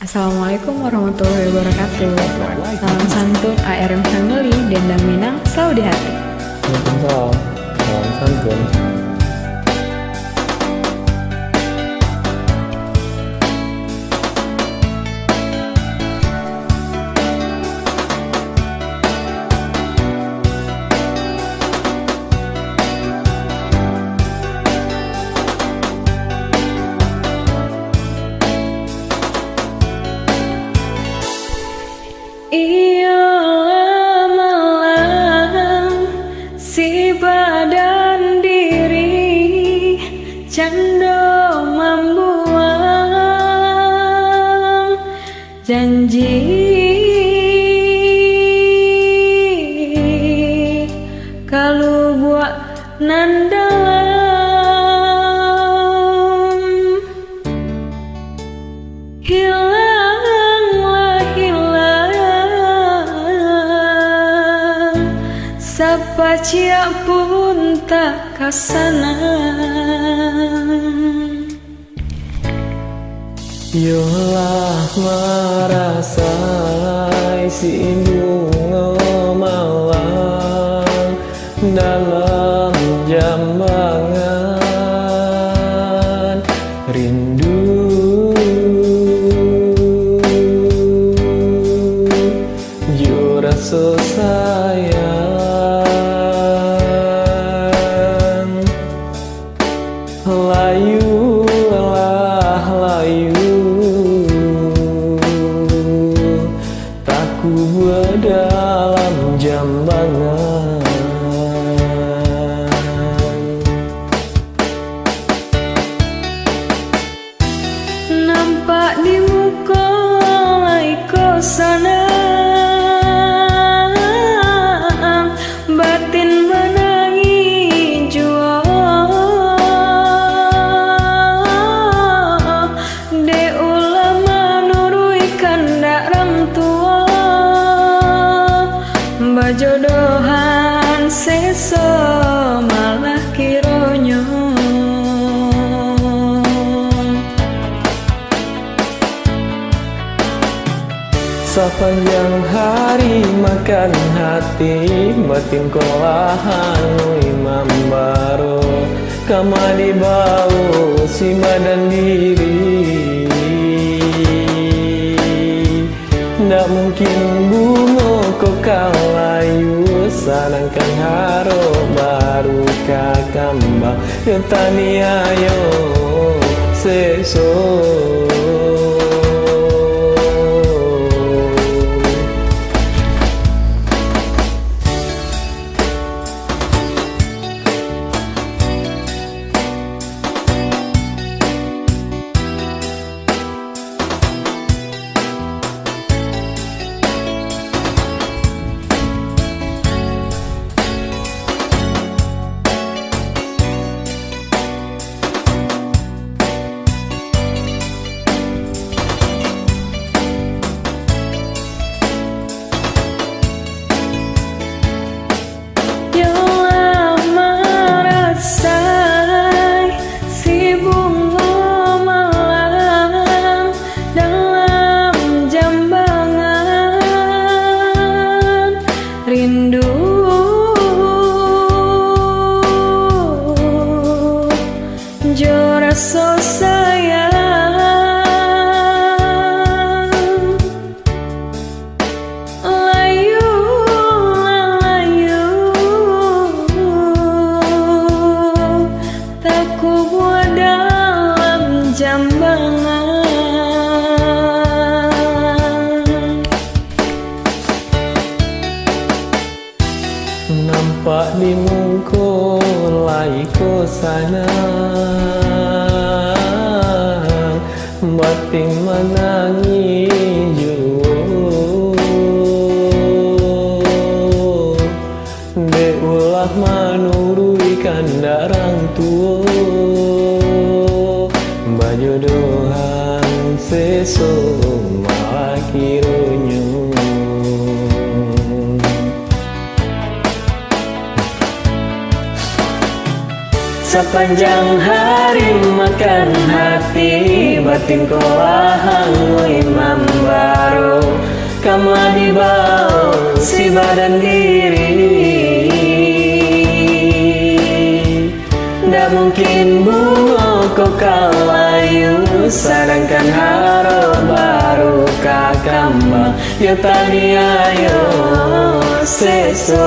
Assalamualaikum warahmatullahi wabarakatuh. Salam santun ARM Family, Dendang Minang selalu di hati. Waalaikumsalam. Salam santun. Iya malam si badan diri cando membuang janji kalau buat nandalam hilanglah hilang sapa cia pun tak kasana. Yolah merasai si bunga malang dalam jambangan rindu. Jo rasa sayang layu lah layu taku dalam jambangan. Nampak di muka laiko sana batin menangis jua de ulama nuruikan darang tua bajodohan seso malah kironyo. Sepanjang hari makan hati batin kolahan imam baro kama dibau si badan diri. Ndak mungkin bunga kau kalayu sanangkan haro baru kakamba yang tani ayo seso. Jo rasa sayang layu layu tak kuat dalam jambangan. Nampak di muka laiko sana batin menangis jua de ulah menuruikan darang tua bajodohan seso malah kironyo. Sepanjang hari makan hati, batin ko ahangui mambaro. Kama di bawah si badan diri, ndak mungkin bunga ko kawayu, sedangkan haro baru kakamba. Yo tani ayo seso